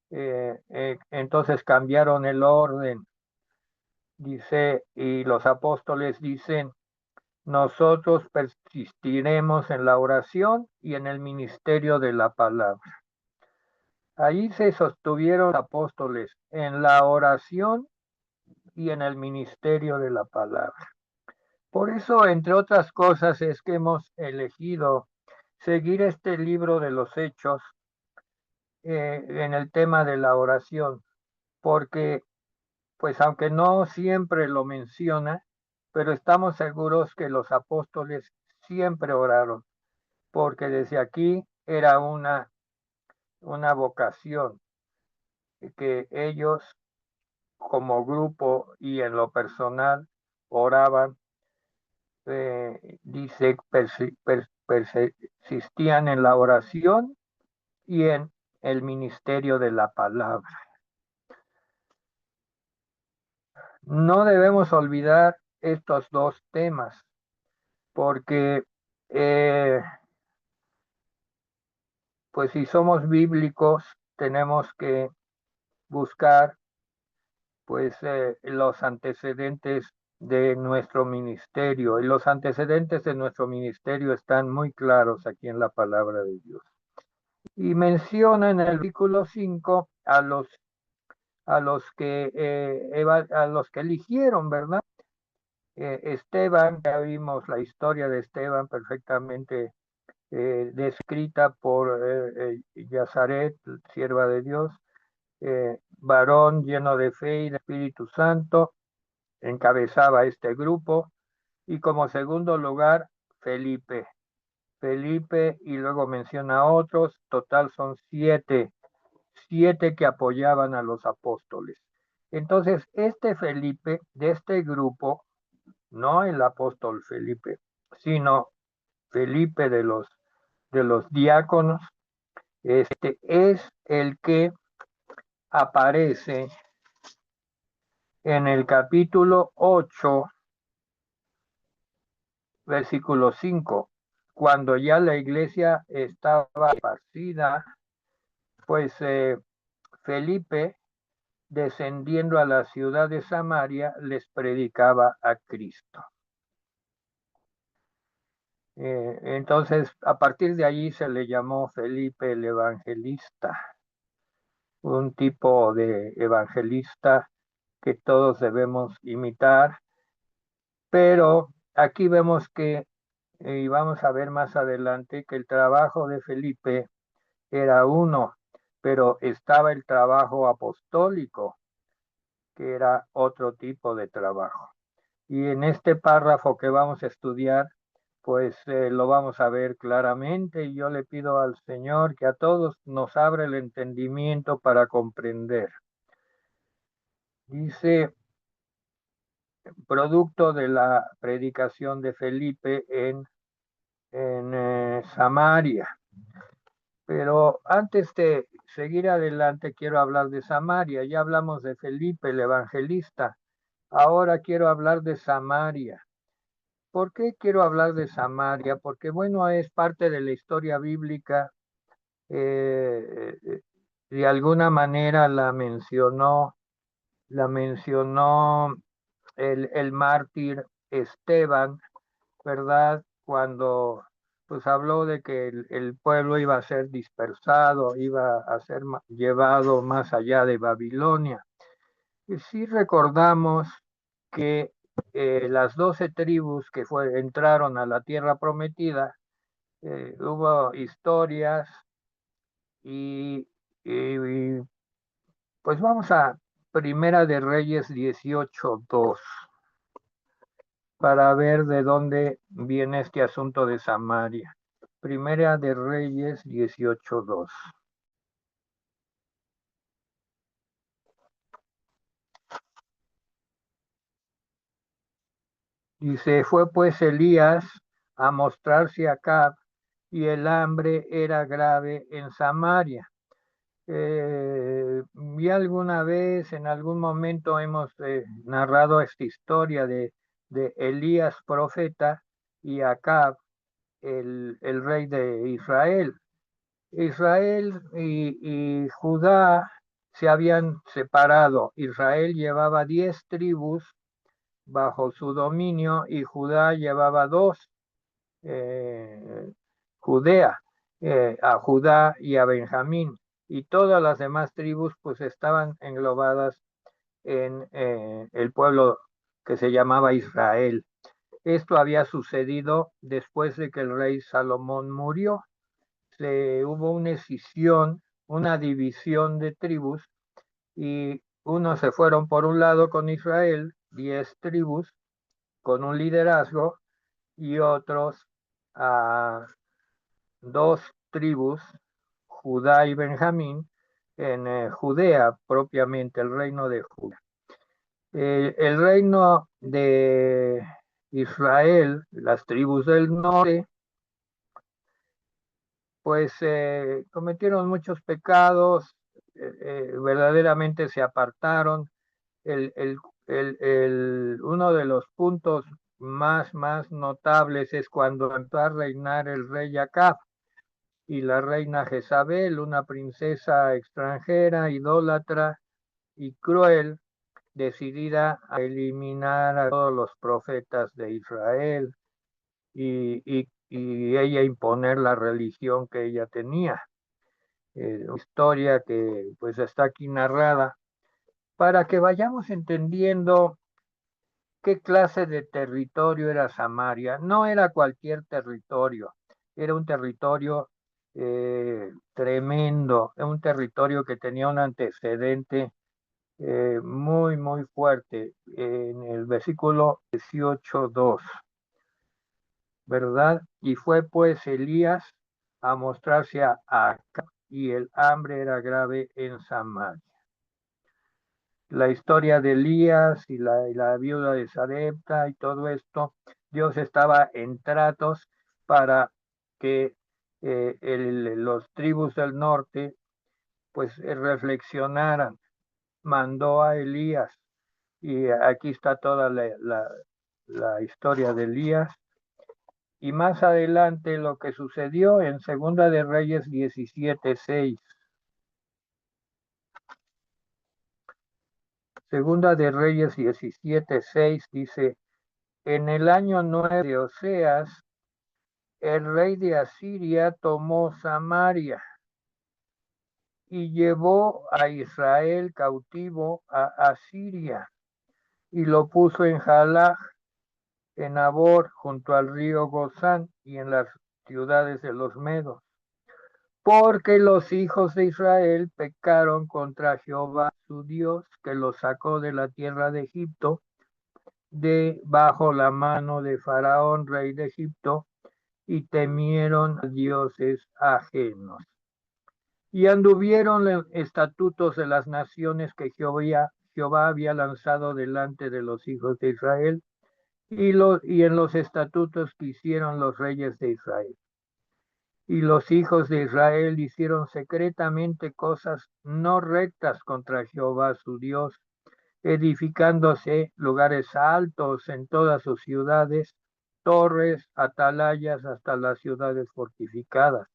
entonces cambiaron el orden. Dice, y los apóstoles dicen, nosotros persistiremos en la oración y en el ministerio de la palabra. Allí se sostuvieron los apóstoles en la oración y en el ministerio de la palabra. Por eso, entre otras cosas, es que hemos elegido seguir este libro de los Hechos en el tema de la oración, porque, pues aunque no siempre lo menciona, pero estamos seguros que los apóstoles siempre oraron, porque desde aquí era una vocación que ellos como grupo y en lo personal oraban, dice, persistían en la oración y en el ministerio de la palabra. No debemos olvidar estos dos temas, porque pues si somos bíblicos, tenemos que buscar pues los antecedentes de nuestro ministerio, y los antecedentes de nuestro ministerio están muy claros aquí en la palabra de Dios. Y menciona en el artículo 5 a los que eligieron, ¿verdad? Esteban, ya vimos la historia de Esteban perfectamente descrita por Yazaret, sierva de Dios, varón lleno de fe y de Espíritu Santo, encabezaba este grupo. Y como segundo lugar, Felipe. Felipe, y luego menciona a otros, total son 7 que apoyaban a los apóstoles. Entonces, este Felipe, de este grupo, no el apóstol Felipe, sino Felipe de los diáconos, este es el que aparece en el capítulo 8, versículo 5, cuando ya la iglesia estaba esparcida, pues Felipe, descendiendo a la ciudad de Samaria, les predicaba a Cristo. Entonces, a partir de allí se le llamó Felipe el Evangelista, un tipo de evangelista que todos debemos imitar, pero aquí vemos que, y vamos a ver más adelante, que el trabajo de Felipe era uno, pero estaba el trabajo apostólico, que era otro tipo de trabajo. Y en este párrafo que vamos a estudiar, pues lo vamos a ver claramente, y yo le pido al Señor que a todos nos abra el entendimiento para comprender. Dice, producto de la predicación de Felipe en Samaria. Pero antes de seguir adelante, quiero hablar de Samaria. Ya hablamos de Felipe, el evangelista. Ahora quiero hablar de Samaria. ¿Por qué quiero hablar de Samaria? Porque, bueno, es parte de la historia bíblica. De alguna manera la mencionó el mártir Esteban, ¿verdad? Cuando pues habló de que el pueblo iba a ser dispersado, iba a ser llevado más allá de Babilonia. Y sí recordamos que las 12 tribus que entraron a la tierra prometida, hubo historias y, pues vamos a Primera de Reyes 18:2 para ver de dónde viene este asunto de Samaria. Primera de Reyes 18:2. Dice, fue pues Elías a mostrarse a Acab, y el hambre era grave en Samaria. Y alguna vez, en algún momento, hemos narrado esta historia de Elías profeta y Acab, el rey de Israel. Israel y Judá se habían separado. Israel llevaba 10 tribus bajo su dominio y Judá llevaba 2, Judea, a Judá y a Benjamín. Y todas las demás tribus pues estaban englobadas en el pueblo que se llamaba Israel. Esto había sucedido después de que el rey Salomón murió. Hubo una escisión, una división de tribus, y unos se fueron por un lado con Israel, 10 tribus, con un liderazgo, y otros a 2 tribus, Judá y Benjamín, en Judea, propiamente el reino de Judá. El reino de Israel, las tribus del norte, pues cometieron muchos pecados, verdaderamente se apartaron. Uno de los puntos más notables es cuando empezó a reinar el rey Acab y la reina Jezabel, una princesa extranjera, idólatra y cruel, decidida a eliminar a todos los profetas de Israel y ella imponer la religión que ella tenía. Una historia que pues está aquí narrada para que vayamos entendiendo qué clase de territorio era Samaria. No era cualquier territorio, era un territorio tremendo, un territorio que tenía un antecedente muy fuerte. En el versículo 18:2, ¿verdad? Y fue pues Elías a mostrarse a Acab, y el hambre era grave en Samaria. La historia de Elías y la viuda de Sarepta y todo esto, Dios estaba en tratos para que los tribus del norte pues reflexionaran. Mandó a Elías, y aquí está toda la historia de Elías, Y más adelante lo que sucedió en Segunda de Reyes 17:6. Segunda de Reyes 17:6 dice, en el año 9 de Oseas, el rey de Asiria tomó Samaria y llevó a Israel cautivo a Asiria y lo puso en Jalaj, en Abor, junto al río Gozán y en las ciudades de los medos. Porque los hijos de Israel pecaron contra Jehová su Dios, que los sacó de la tierra de Egipto, de bajo la mano de Faraón, rey de Egipto, y temieron a dioses ajenos. Y anduvieron en estatutos de las naciones que Jehová había lanzado delante de los hijos de Israel, y en los estatutos que hicieron los reyes de Israel. Y los hijos de Israel hicieron secretamente cosas no rectas contra Jehová su Dios, edificándose lugares altos en todas sus ciudades, torres, atalayas hasta las ciudades fortificadas.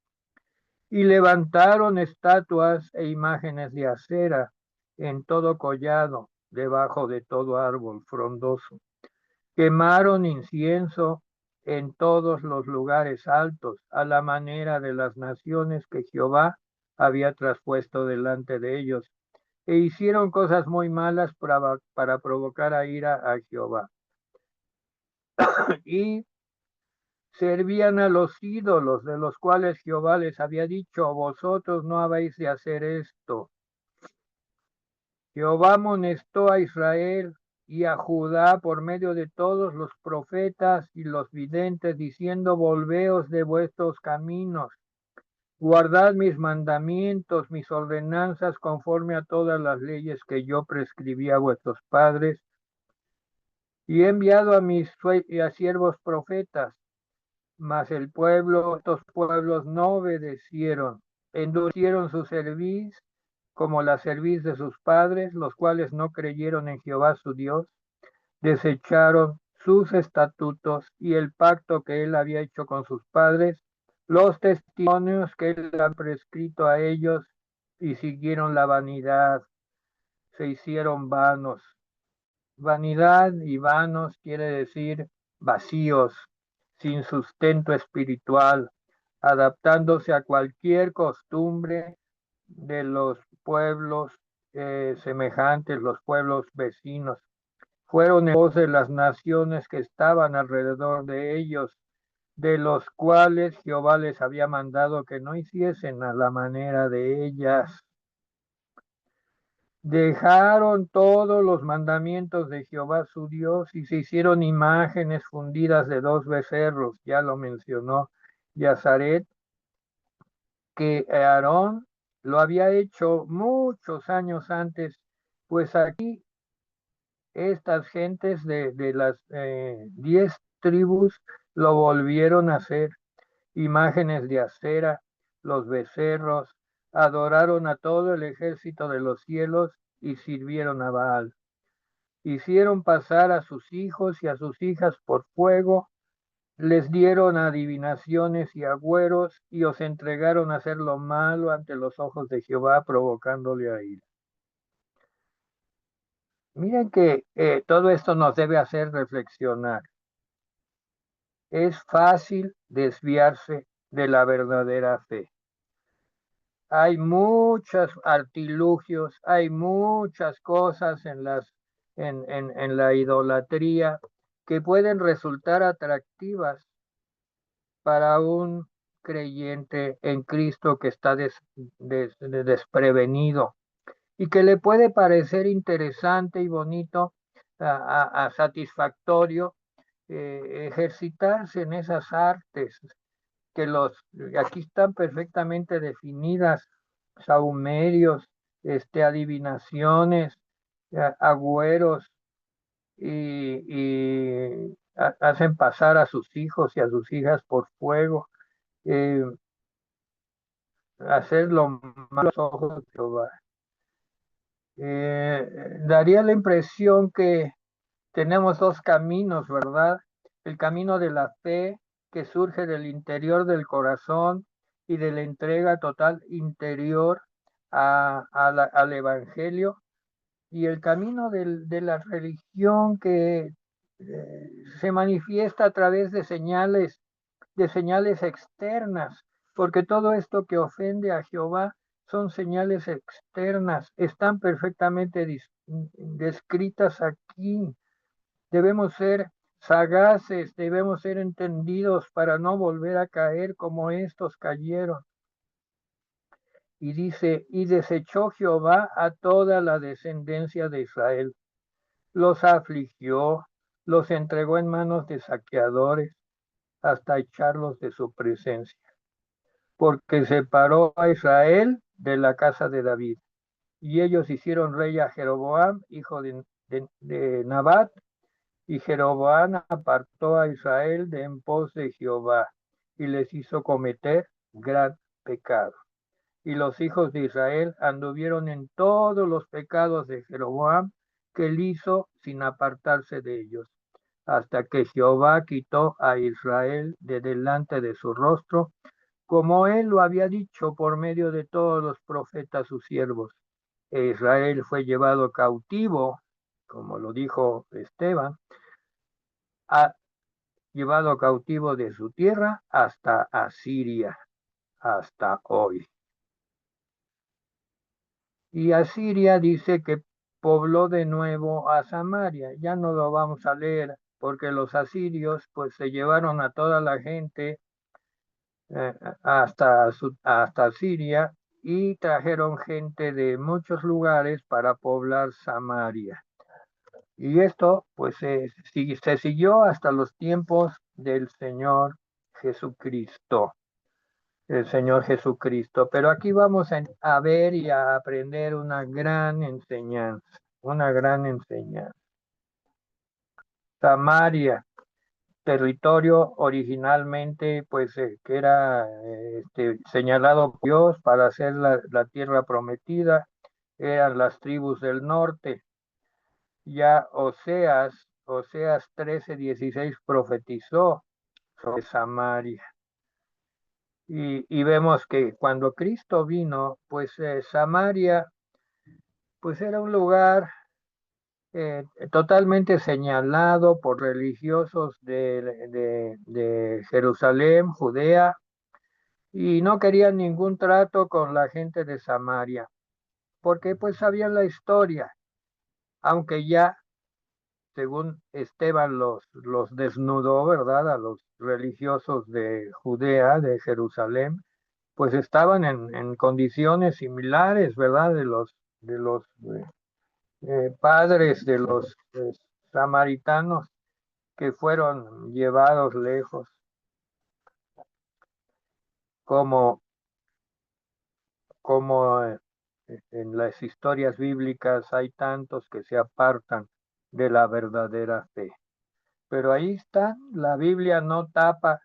Y levantaron estatuas e imágenes de acera en todo collado, debajo de todo árbol frondoso. Quemaron incienso en todos los lugares altos, a la manera de las naciones que Jehová había traspuesto delante de ellos, e hicieron cosas muy malas para provocar a ira a Jehová. Y servían a los ídolos, de los cuales Jehová les había dicho, vosotros no habéis de hacer esto. Jehová amonestó a Israel y a Judá por medio de todos los profetas y los videntes, diciendo, volveos de vuestros caminos, guardad mis mandamientos, mis ordenanzas, conforme a todas las leyes que yo prescribí a vuestros padres, y he enviado a mis siervos profetas, mas estos pueblos no obedecieron, endurecieron su cerviz como la cerviz de sus padres, los cuales no creyeron en Jehová su Dios, desecharon sus estatutos y el pacto que él había hecho con sus padres, los testimonios que él ha prescrito a ellos, y siguieron la vanidad, se hicieron vanos. Vanidad y vanos quiere decir vacíos, sin sustento espiritual, adaptándose a cualquier costumbre de los pueblos semejantes, los pueblos vecinos. Fueron en voz de las naciones que estaban alrededor de ellos, de los cuales Jehová les había mandado que no hiciesen a la manera de ellas. Dejaron todos los mandamientos de Jehová su Dios y se hicieron imágenes fundidas de 2 becerros, ya lo mencionó Yazaret, que Aarón lo había hecho muchos años antes, pues aquí estas gentes de las 10 tribus lo volvieron a hacer, imágenes de acera, los becerros, adoraron a todo el ejército de los cielos y sirvieron a Baal. Hicieron pasar a sus hijos y a sus hijas por fuego, les dieron adivinaciones y agüeros, y os entregaron a hacer lo malo ante los ojos de Jehová, provocándole a ira. Miren que todo esto nos debe hacer reflexionar. Es fácil desviarse de la verdadera fe. Hay muchos artilugios, hay muchas cosas en la idolatría que pueden resultar atractivas para un creyente en Cristo que está desprevenido y que le puede parecer interesante y bonito, satisfactorio, ejercitarse en esas artes que aquí están perfectamente definidas, sahumerios, adivinaciones, agüeros, y hacen pasar a sus hijos y a sus hijas por fuego, eh, hacer lo malo a los ojos de Jehová. Daría la impresión que tenemos dos caminos, ¿verdad? El camino de la fe que surge del interior del corazón y de la entrega total interior al Evangelio, y el camino de la religión que se manifiesta a través de señales externas, porque todo esto que ofende a Jehová son señales externas, están perfectamente descritas aquí. Debemos ser sagaces, debemos ser entendidos para no volver a caer como estos cayeron. Y dice, y desechó Jehová a toda la descendencia de Israel, los afligió, los entregó en manos de saqueadores, hasta echarlos de su presencia, porque separó a Israel de la casa de David. Y ellos hicieron rey a Jeroboam, hijo de Nabat, y Jeroboam apartó a Israel de en pos de Jehová, y les hizo cometer gran pecado. Y los hijos de Israel anduvieron en todos los pecados de Jeroboam, que él hizo sin apartarse de ellos, hasta que Jehová quitó a Israel de delante de su rostro, como él lo había dicho por medio de todos los profetas sus siervos. E Israel fue llevado cautivo, como lo dijo Esteban, llevado cautivo de su tierra hasta Asiria, hasta hoy. Y Asiria dice que pobló de nuevo a Samaria. Ya no lo vamos a leer, porque los asirios pues se llevaron a toda la gente hasta Siria, y trajeron gente de muchos lugares para poblar Samaria. Y esto pues se siguió hasta los tiempos del Señor Jesucristo. El Señor Jesucristo. Pero aquí vamos a ver y a aprender una gran enseñanza, una gran enseñanza. Samaria, territorio originalmente pues que era señalado por Dios para ser la tierra prometida, eran las tribus del norte. Ya Oseas 13:16 profetizó sobre Samaria. Y vemos que cuando Cristo vino, pues Samaria, pues era un lugar totalmente señalado por religiosos de Jerusalén, Judea, y no querían ningún trato con la gente de Samaria, porque pues sabían la historia, aunque ya, según Esteban, los desnudó, ¿verdad? A los religiosos de Judea, de Jerusalén, pues estaban en condiciones similares, ¿verdad? De los padres de los samaritanos que fueron llevados lejos, como, como en las historias bíblicas hay tantos que se apartan de la verdadera fe. Pero ahí está, la Biblia no tapa,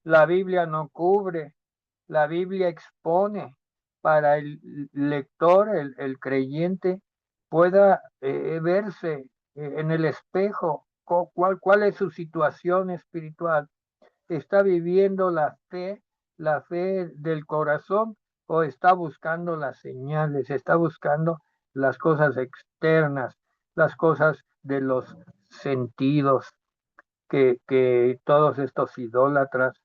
la Biblia no cubre, la Biblia expone para el lector, el creyente, pueda verse en el espejo cuál es su situación espiritual. ¿Está viviendo la fe del corazón, o está buscando las señales, está buscando las cosas externas, las cosas de los sentidos, que todos estos idólatras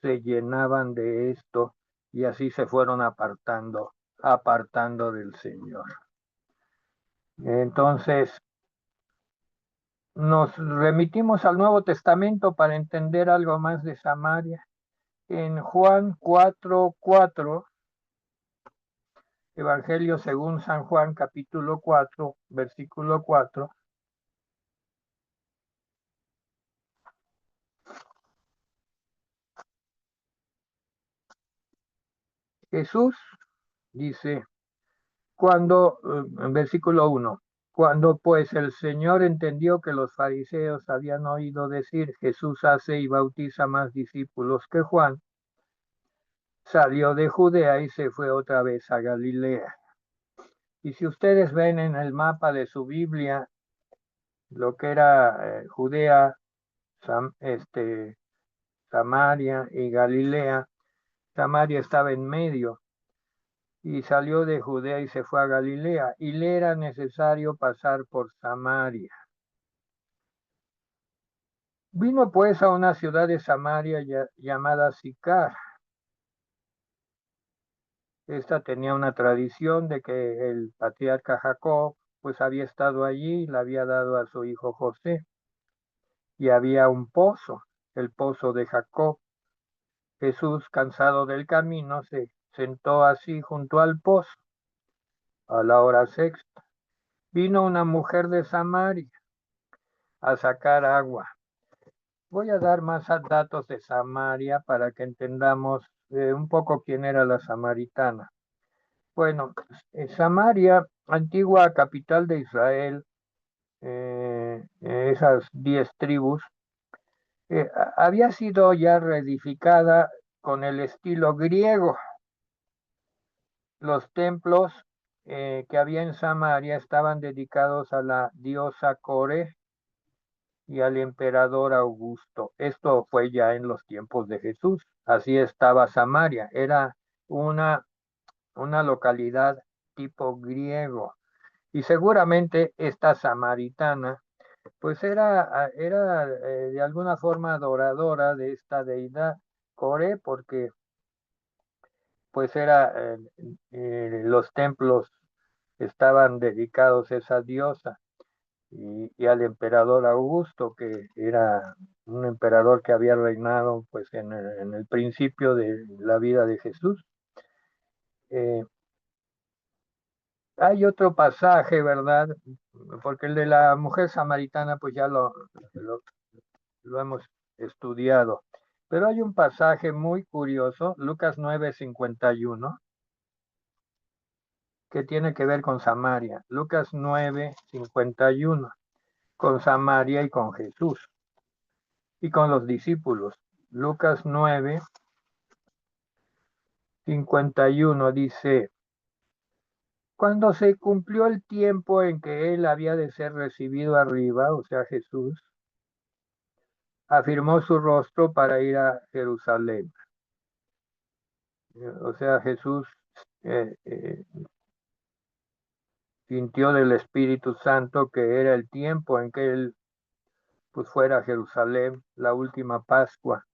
se llenaban de esto, y así se fueron apartando del Señor? Entonces, nos remitimos al Nuevo Testamento para entender algo más de Samaria. En Juan 4:4, Evangelio según San Juan, capítulo 4, versículo 4, Jesús dice, en versículo 1, cuando pues el Señor entendió que los fariseos habían oído decir, Jesús hace y bautiza más discípulos que Juan, salió de Judea y se fue otra vez a Galilea. Y si ustedes ven en el mapa de su Biblia lo que era Judea, Samaria y Galilea. Samaria estaba en medio y salió de Judea y se fue a Galilea y le era necesario pasar por Samaria. Vino pues a una ciudad de Samaria llamada Sicar. Esta tenía una tradición de que el patriarca Jacob pues había estado allí y le había dado a su hijo José. Y había un pozo, el pozo de Jacob. Jesús, cansado del camino, se sentó así junto al pozo. A la hora sexta, vino una mujer de Samaria a sacar agua. Voy a dar más datos de Samaria para que entendamos un poco quién era la samaritana. Bueno, Samaria, antigua capital de Israel, esas 10 tribus, había sido ya reedificada con el estilo griego. Los templos que había en Samaria estaban dedicados a la diosa Core y al emperador Augusto. Esto fue ya en los tiempos de Jesús. Así estaba Samaria. Era una localidad tipo griego. Y seguramente esta samaritana, pues era de alguna forma adoradora de esta deidad Core, porque pues los templos estaban dedicados a esa diosa y al emperador Augusto, que era un emperador que había reinado pues en el principio de la vida de Jesús. Hay otro pasaje, ¿verdad? Porque el de la mujer samaritana pues ya lo hemos estudiado. Pero hay un pasaje muy curioso, Lucas 9:51, que tiene que ver con Samaria. Lucas 9:51, con Samaria y con Jesús y con los discípulos. Lucas 9:51 dice: cuando se cumplió el tiempo en que él había de ser recibido arriba, o sea, Jesús, afirmó su rostro para ir a Jerusalén. O sea, Jesús eh, eh, sintió del Espíritu Santo que era el tiempo en que él pues fuera a Jerusalén, la última Pascua,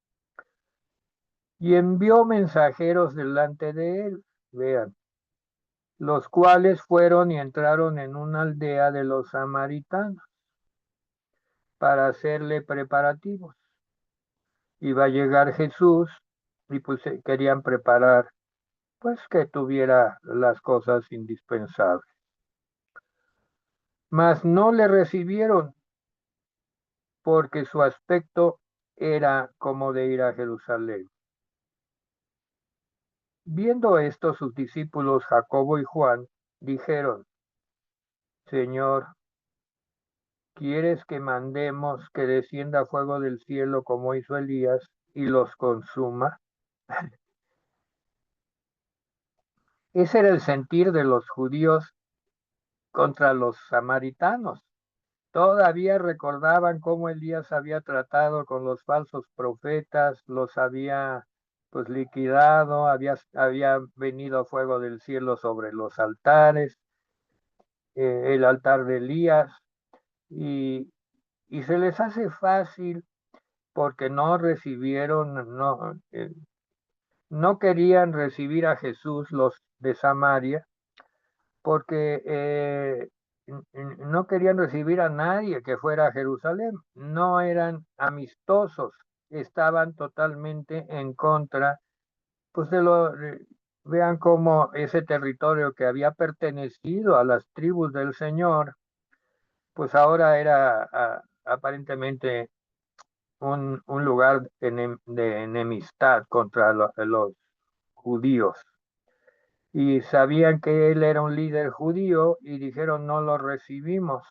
y envió mensajeros delante de él, vean, los cuales fueron y entraron en una aldea de los samaritanos para hacerle preparativos. Iba a llegar Jesús y pues querían preparar pues que tuviera las cosas indispensables. Mas no le recibieron porque su aspecto era como de ir a Jerusalén. Viendo esto, sus discípulos Jacobo y Juan dijeron: Señor, ¿quieres que mandemos que descienda fuego del cielo como hizo Elías y los consuma? Ese era el sentir de los judíos contra los samaritanos. Todavía recordaban cómo Elías había tratado con los falsos profetas, los había pues liquidado, había venido fuego del cielo sobre los altares, el altar de Elías, y, y se les hace fácil porque no recibieron, no querían recibir a Jesús los de Samaria, porque no querían recibir a nadie que fuera a Jerusalén, no eran amistosos, estaban totalmente en contra, pues vean cómo ese territorio que había pertenecido a las tribus del Señor, pues ahora era aparentemente un lugar de enemistad contra los judíos. Y sabían que él era un líder judío y dijeron: no lo recibimos,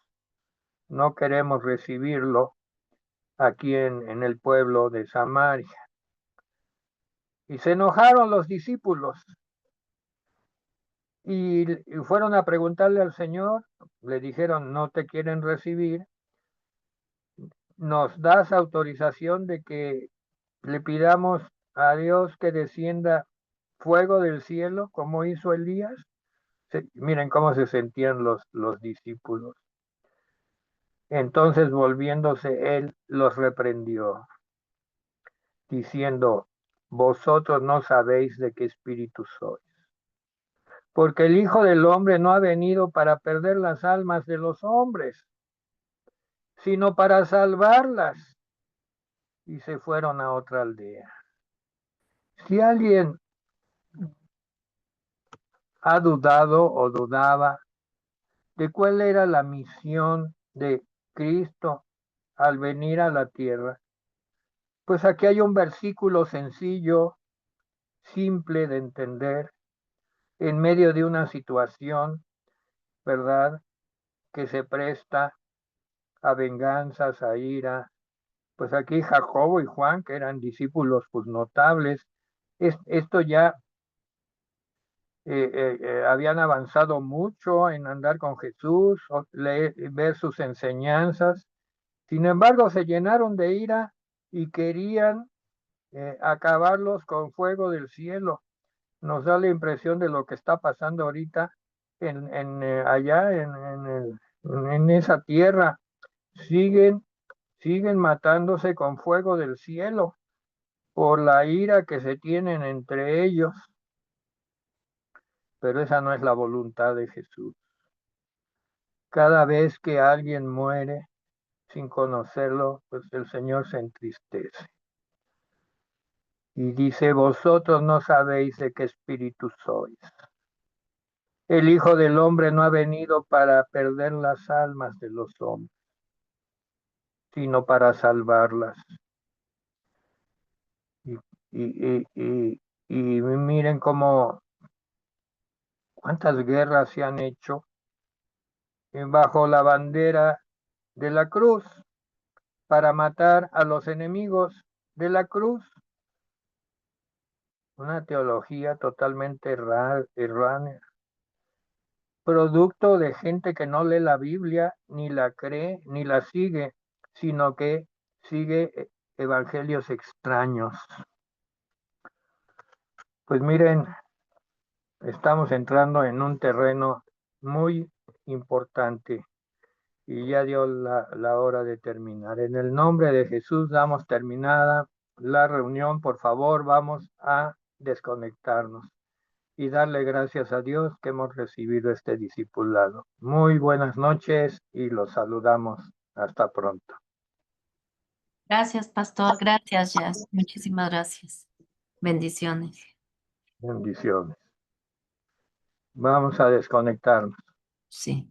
no queremos recibirlo aquí en el pueblo de Samaria. Y se enojaron los discípulos y fueron a preguntarle al Señor, le dijeron: no te quieren recibir, nos das autorización de que le pidamos a Dios que descienda fuego del cielo, como hizo Elías. Miren cómo se sentían los discípulos. Entonces, volviéndose él, los reprendió, diciendo: vosotros no sabéis de qué espíritu sois, porque el Hijo del Hombre no ha venido para perder las almas de los hombres, sino para salvarlas. Y se fueron a otra aldea. Si alguien ha dudado o dudaba de cuál era la misión de Cristo al venir a la tierra, pues aquí hay un versículo sencillo, simple de entender, en medio de una situación, ¿verdad?, que se presta a venganzas, a ira. Pues aquí Jacobo y Juan, que eran discípulos pues notables, esto ya habían avanzado mucho en andar con Jesús, ver sus enseñanzas. Sin embargo, se llenaron de ira y querían acabarlos con fuego del cielo. Nos da la impresión de lo que está pasando ahorita allá en esa tierra. Siguen matándose con fuego del cielo por la ira que se tienen entre ellos. Pero esa no es la voluntad de Jesús. Cada vez que alguien muere sin conocerlo, pues el Señor se entristece. Y dice: vosotros no sabéis de qué espíritu sois. El Hijo del Hombre no ha venido para perder las almas de los hombres, sino para salvarlas. Y, y, y, y miren cuántas guerras se han hecho bajo la bandera de la cruz para matar a los enemigos de la cruz. Una teología totalmente erránea, producto de gente que no lee la Biblia, ni la cree, ni la sigue, sino que sigue evangelios extraños. Pues miren, estamos entrando en un terreno muy importante y ya dio la hora de terminar. En el nombre de Jesús damos terminada la reunión. Por favor, vamos a desconectarnos y darle gracias a Dios que hemos recibido este discipulado. Muy buenas noches y los saludamos. Hasta pronto. Gracias, pastor. Gracias, Jazz. Muchísimas gracias. Bendiciones. Bendiciones. Vamos a desconectarnos. Sí.